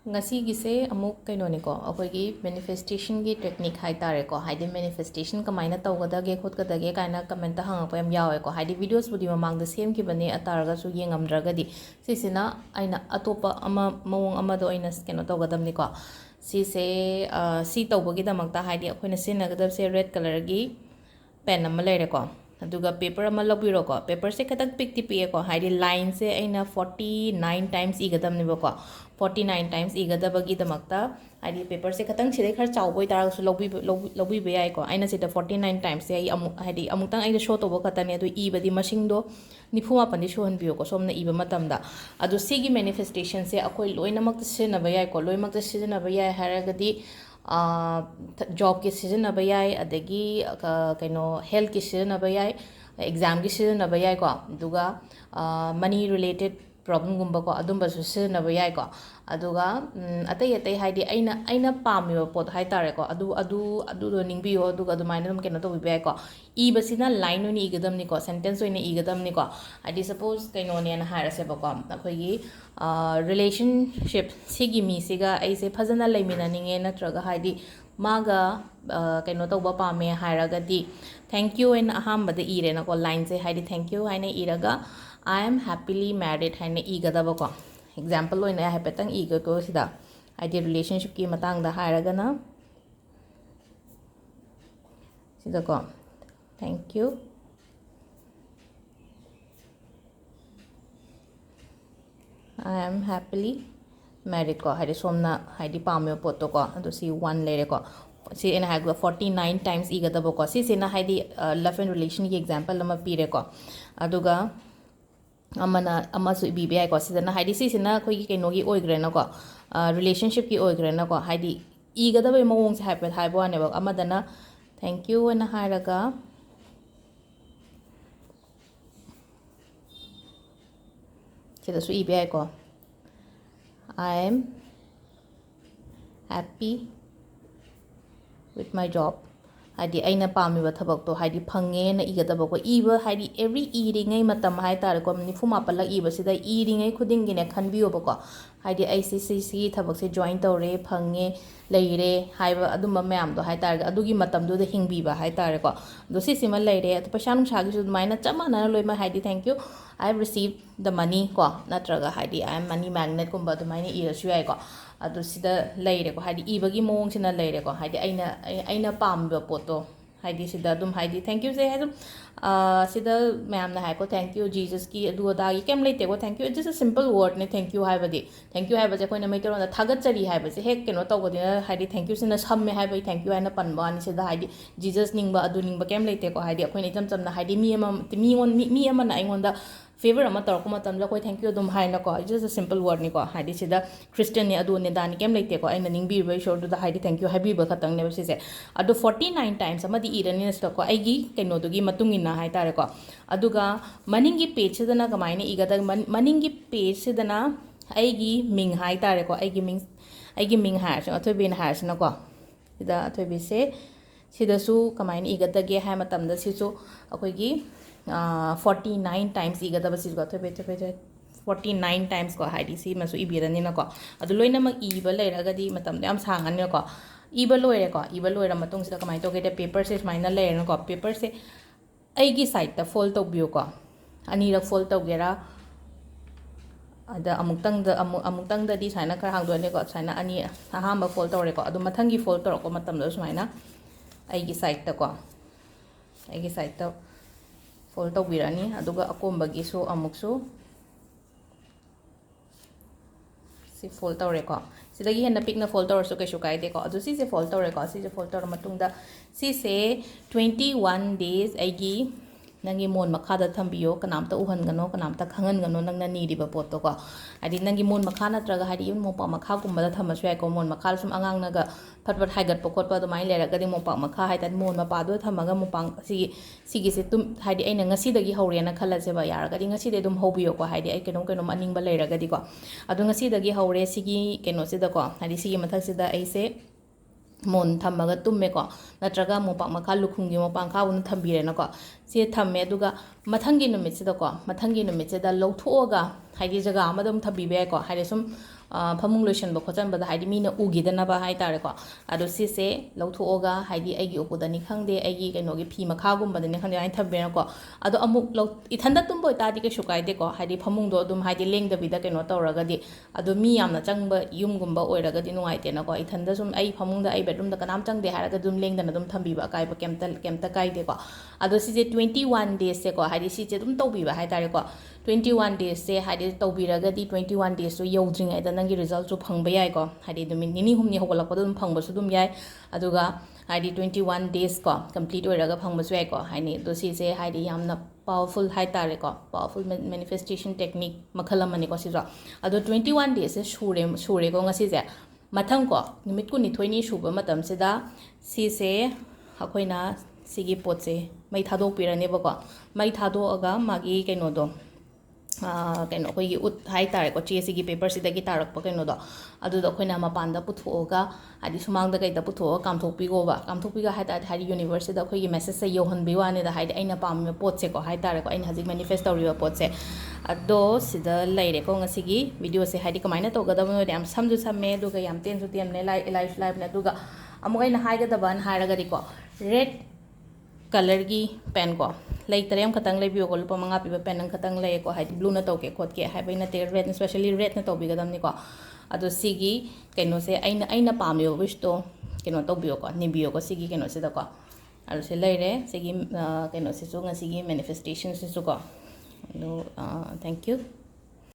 ngasi amuk kainoniko akoigi manifestation gi technique hai tare ko haidi manifestation kamaina tawgadage khotgadage kaina comment ta hanga pam yawe ko haidi videos budi mamang da sem ki bane ataraga su yengamdragadi sisina aina atopa ama mawong ama do aina keno tawgadam ni ko sise si tawbagi damakta haidi akoina sinagadab se red color gi pen ama lere ko aduga paper ama lobiro ko paper se khatak pic ti pe ko haidi line se aina 49 times igadam ni ko 49 times igadabagi damakta haidi paper se khatang chide khar chawboi tar su lobi be ai ko aina sita 49 times se ai haidi amutang ai show to bo khatane adu i badi machine do nifuma pandi shohan biyo ko somna iba matamda adu sigi manifestation se akoi loina makta sina ba yai ko loi makta sina ba yai haragadi job ki season na bayai adagi kaino health ki season na bayai exam ki season na bayai ko duga money related problem gumba ko adumba su season na bayai ko aduga atai haidi aina pami ba pot hai tare ko adu do ningbi ho duga adu maina keno to bayai ko e basina line oni igadam ni ko sentence oni igadam ni ko adi suppose kaino ne na haira se ba ko akhoi relationship sigi mi siga aise phajana laimina ninge natraga haidi maga kaino tawba pame hairagadi thank you and ahambada ire na ko line se haidi thank you haina iraga I am happily married haina igadaba ko example loina hapetang iga ko sida haidi relationship ki matang da hairaga na sida ko thank you I am happily married ko haidi somna haidi pamyo poto ko ado si 1 lere ko si ena hagwa 49 times igadaba ko si sina haidi love and relation ki example lama pire ko aduga amana amasu ibi ai ko sidana haidi si sina khoi ki keno gi oigre na ko relationship ki oigre na ko haidi igadaba mawong se happy haibo ne ba amadana thank you and haraga sida su ibi ai ko I am happy with my job haidi aina pami ba thabak to haidi phange na igadaba ko iba haidi every eating ai matam hai tar ko ni fuma palak iba sida eating ai khuding gi ne khanbiyo ba ko haidi ICCC thabak se join tawre phange leire haiba aduma mayam do hai tar adugi matam do de hingbi ba hai tar ko do si sima leire to pasanung shagi su maina chama na loi ma haidi thank you I have received the money ko natraga haidi I am money magnet kumba do maina ira su ai ko adu sida leire ko haidi ibagi mong sina leire ko haidi aina pamba poto haidi sida dum haidi thank you say hadum sida ma'am na hai ko thank you Jesus ki adu ada gi kem leite ko thank you it's just a simple word ne thank you haibadi thank you haibaje ko na mai tero na thagat chari haibaje hek keno tawbodi haidi thank you sina samme haibai thank you ana panba ani sida haidi Jesus ningba adu ningba kem leite ko haidi ko ni jam na haidi mi ama na ingonda favor ama tar ko matam la koi thank you dum hai na ko just a simple word ni ko haidi sida Christian ni adu ne dani kem leite ko aina ningbi bai shor du da haidi thank you habi ba khatang ne se adu 49 times ama di irani ne ko aigi kaino dugi matung ina hai tare ko aduga maningi page dana kamaine igada maningi page dana aigi ming hai tare ko aigi ming ha so athoi bin ha sna ko sida athoi bi se sida su kamaine igada ge ha matam da si su akoi gi 49 times igada ba si ko athoi be 49 times ko haidi si masu ibirani na ko adu loina mak iba leiraga di matam yam sangan ne ko iba loire ko iba loira matung sida kamai to ge de paper se maina leir na ko paper se aigi side ta fold to biu ko ani ra fold to gera ada amutang da di saina kar hang do ne ko saina ani ahamba fold to re ko adu mathangi fold to ko matam do sumaina aigi side ta ko aigi side ta fold to birani aduga akomba gi so amuksu si fold tawre ko sidagi henna pic na fold tawre so kaisu kai de ko adu si se fold tawre ko si se fold tawre matung da si se 21 days aigi nangi mon makha da thambiyo kanam ta uhan gano kanam ta khangan gano nangna ni ri ba pot to ko adi nangi mon makha na traga hari mo pa makha kumba da thamasu ai ko mon makha sum angang naga phat haigat pokot pa do mai lera ga di mo pa makha hai tan mon ma pa do thamaga mo pang si se tum haidi aina ngasi dagi hore na khala se ba yar ga di ngasi de dum hobiyo ko haidi ai kenom aning ba lera ga di ko adu ngasi dagi hore sigi keno se da ko haidi sigi mathak se da ai se mon thamaga tumme ko natraga mo pa makha lukhungi mo pang kha un thambire na ko ꯁꯤ ꯊꯝꯃꯦ ꯑꯗꯨꯒ ꯃꯊꯪꯒꯤ ꯅꯨꯃꯤꯠꯁꯤꯗꯀꯣ ꯃꯊꯪꯒꯤ ꯅꯨꯃꯤꯠꯁꯤꯗ ꯂꯧꯊꯣꯛꯑꯒ ꯍꯥꯏꯗꯤ ꯖꯒꯥ ꯑꯃꯗ ꯑꯗꯨꯝ ꯊꯝꯕꯤꯕ ꯌꯥꯏꯀꯣ ꯍꯥꯏꯗꯤ ꯁꯨꯝ ꯐꯃꯨꯡ ꯂꯣꯏꯁꯟꯕ ꯈꯣꯠꯆꯟꯕꯗ ꯍꯥꯏꯗꯤ ꯃꯤꯅ ꯎꯈꯤꯗꯅꯕ ꯍꯥꯏꯇꯥꯔꯦꯀꯣ ꯑꯗꯣ ꯁꯤꯁꯦ ꯂꯧꯊꯣꯛꯑꯒ ꯍꯥꯏꯗꯤ ꯑꯩꯒꯤ ꯎꯄꯨꯗꯅꯤ ꯈꯪꯗꯦ ꯑꯩꯒꯤ ꯀꯩꯅꯣꯒꯤ ꯐꯤ ꯃꯈꯥꯒꯨꯝꯕꯗꯅꯤ ꯈꯪꯗꯦ ꯑꯗꯨꯃꯥꯏꯅ ꯊꯝꯕꯤꯔꯀꯣ ꯑꯗꯣ ꯑꯃꯨꯛ ꯏꯊꯟꯗ ꯇꯨꯝꯕ ꯑꯣꯏꯇꯥꯔꯗꯤ ꯀꯩꯁꯨ ꯀꯥꯏꯗꯦꯀꯣ ꯍꯥꯏꯗꯤ ꯐꯃꯨꯡꯗꯣ ꯑꯗꯨꯝ ꯍꯥꯏꯗꯤ ꯂꯦꯡꯗꯕꯤꯗ ꯀꯩꯅꯣ ꯇꯧꯔꯒꯗꯤ ꯑꯗꯣ ꯃꯤ ꯌꯥꯝꯅ ꯆꯪꯕ ꯌꯨꯝꯒꯨꯝꯕ ꯑꯣꯏꯔꯒꯗꯤ ꯅꯨꯡꯉꯥꯏꯇꯦꯅꯀꯣ ꯏꯊꯟꯗ ꯁꯨꯝ ꯑꯩ ꯐꯃꯨꯡꯗ ꯑꯩ ꯕꯦꯠꯔꯨꯝꯗ ꯀꯅꯥꯝ ꯆꯪꯗꯦ ꯍꯥꯏꯔꯒ ꯑꯗꯨꯝ ꯂꯦꯡꯗꯅ ꯑꯗꯨം ꯊꯝꯕꯤꯕ ꯑꯀꯥꯏꯕ ꯀꯩꯝꯇ ꯀꯥꯏꯗꯦꯀꯣ ꯑꯗꯣ ꯁꯤꯁꯦ 21 ꯗꯦꯖꯁꯦꯀꯣ ꯍꯥꯏꯗꯤ ꯁꯤꯁꯦ ꯑꯗꯨꯝ ꯇꯧꯕꯤꯕ ꯍꯥꯏꯇꯥꯔꯦꯀꯣ 21 ꯗꯦꯖꯁꯦ ꯍꯥꯏꯗꯤ ꯇꯧꯕꯤꯔꯒꯗꯤ 21 ꯗꯦꯖꯇꯣ ꯌꯧꯗ꯭ꯔꯤꯉꯩꯗ ꯅꯪꯒꯤ ꯔꯤꯖꯜꯠꯁꯨ ꯐꯪꯕ ꯌꯥꯏꯀꯣ ꯍꯥꯏꯗꯤ ꯅꯨꯃꯤꯠ ꯅꯤꯅꯤ ꯍꯨꯝꯅꯤ ꯍꯧꯒꯠꯂꯛꯄꯗ ꯑꯗꯨꯝ ꯐꯪꯕꯁꯨ ꯑꯗꯨꯝ ꯌꯥꯏ ꯑꯗꯨꯒ ꯍꯥꯏꯗꯤ 21 ꯗꯦꯖ ꯀꯣ ꯀꯝꯄ꯭ꯂꯤꯠ ꯑꯣꯏꯔꯒ ꯐꯪꯕꯁꯨ ꯌꯥꯏꯀꯣ ꯍꯥꯏꯗꯤ ꯑꯗꯣ ꯁꯤꯁꯦ ꯍꯥꯏꯗꯤ ꯌꯥꯝꯅ ꯄꯥꯋꯔꯐꯨꯜ ꯍꯥꯏꯇꯥꯔꯦꯀꯣ ꯄꯥꯋꯔꯐꯨꯜ ꯃꯦꯅꯤꯐꯦꯁꯇꯦꯁꯟ ꯇꯦꯛꯅꯤꯛ ꯃꯈꯜ ꯑꯃꯅꯤꯀꯣ ꯁꯤꯁꯨ ꯑꯗꯣ 21 ꯗꯦꯖꯁꯦ ꯁꯨꯔꯦꯀꯣ ꯉꯁꯤꯁꯦ ꯃꯊꯪꯀꯣ ꯅꯨꯃꯤꯠ 12ꯅꯤ ꯁꯨꯕ ꯃꯇꯝꯁꯤꯗ ꯁꯤꯁꯦ ꯑꯩꯈꯣꯏꯅ ꯁꯤꯒꯤ ꯄꯣꯠꯁꯦ ꯃꯩ ꯊꯥꯗꯣꯛꯄꯤꯔꯅꯦꯕꯀꯣ ꯃꯩ ꯊꯥꯗꯣꯛꯑꯒ ꯃꯥꯒꯤ ꯀꯩꯅꯣꯗꯣ ꯀꯩꯅꯣ ꯑꯩꯈꯣꯏꯒꯤ ꯎꯠ ꯍꯥꯏꯇꯥꯔꯦꯀꯣ ꯆꯦꯁꯤꯒꯤ ꯄꯦꯄꯔꯁꯤꯗꯒꯤ ꯇꯥꯔꯛꯄ ꯀꯩꯅꯣꯗꯣ ꯑꯗꯨꯗꯣ ꯑꯩꯈꯣꯏꯅ ꯃꯄꯥꯟꯗ ꯄꯨꯊꯣꯛꯑꯒ ꯍꯥꯏꯗꯤ ꯁꯨꯃꯥꯡꯗ ꯀꯩꯗ ꯄꯨꯊꯣꯛꯑꯒ ꯀꯥꯝꯊꯣꯛꯄꯤꯒ ꯍꯥꯏꯇꯥꯔꯗꯤ ꯍꯥꯏꯗꯤ ꯌꯨꯅꯤꯚꯔꯁꯁꯤꯗ ꯑꯩꯈꯣꯏꯒꯤ ꯃꯦꯁꯦꯖꯁꯦ ꯌꯧꯍꯟꯕꯤ ꯋꯥꯅꯤꯗ ꯍꯥꯏꯗꯤ ꯑꯩꯅ ꯄꯥꯝꯃꯤꯕ ꯄꯣꯠꯁꯦꯀꯣ ꯍꯥꯏꯇꯥꯔꯦꯀꯣ ꯑꯩꯅ ꯍꯧꯖꯤꯛ ꯃꯦꯅꯤꯐꯦꯁ ꯇꯧꯔꯤꯕ ꯄꯣꯠꯁꯦ ꯑꯗꯣ ꯁꯤꯗ ꯂꯩꯔꯦꯀꯣ ꯉꯁꯤꯒꯤ ꯚꯤꯗꯤꯑꯣꯁꯦ ꯍꯥꯏꯗꯤ ꯀꯃꯥꯏꯅ ꯇꯧꯒꯗꯕꯅꯣꯗꯤ ꯌꯥꯝ ꯁꯝꯁꯨ ꯁꯝꯃꯦ ꯑꯗꯨꯒ ꯌꯥꯝ ꯇꯦꯟꯁꯨ ꯇꯦꯟꯕꯅꯦ ꯂꯥꯏꯁꯨ ꯂꯥꯏꯕꯅꯦ ꯑꯗꯨꯒ ꯑꯃꯨꯛ ꯑꯩꯅ ꯍꯥꯏꯒꯗꯕꯅ ꯍꯥꯏꯔꯒꯗꯤꯀꯣ ꯔꯦꯗ ꯀꯂꯔꯒꯤ ꯄꯦꯟ ꯀꯣ ꯂꯩꯇꯔꯦ ꯑꯃꯈꯛꯇꯪ ꯂꯩꯕꯤꯌꯣꯀꯣ ꯂꯨꯄꯥ 5 ꯄꯤꯕ ꯄꯦꯟ ꯑꯃꯈꯛꯇꯪ ꯂꯩꯌꯦꯀꯣ ꯍꯥꯏꯗꯤ ꯕ꯭ꯂꯨꯅ ꯇꯧꯒꯦ ꯈꯣꯠꯀꯦ ꯍꯥꯏꯕꯩ ꯅꯠꯇꯦ ꯔꯦꯗꯅ ꯁ꯭ꯄꯦꯁꯦꯜꯂꯤ ꯔꯦꯗꯅ ꯇꯧꯕꯤꯒꯗꯕꯅꯤꯀꯣ ꯑꯗꯣ ꯁꯤꯒꯤ ꯀꯩꯅꯣꯁꯦ ꯑꯩꯅ ꯄꯥꯝꯃꯤꯕ ꯋꯤꯁꯇꯣ ꯀꯩꯅꯣ ꯇꯧꯕꯤꯌꯣꯀꯣ ꯅꯤꯕꯤꯌꯣꯀꯣ ꯁꯤꯒꯤ ꯀꯩꯅꯣꯁꯤꯗꯀꯣ ꯑꯗꯣ ꯁꯤ ꯂꯩꯔꯦ ꯁꯤꯒꯤ ꯀꯩꯅꯣꯁꯤꯁꯨ ꯉꯁꯤꯒꯤ ꯃꯦꯅꯤꯐꯦꯁꯇꯦꯁꯟꯁꯤꯁꯨꯀꯣ ꯑꯗꯣ ꯊꯦꯡꯛ ꯌꯨ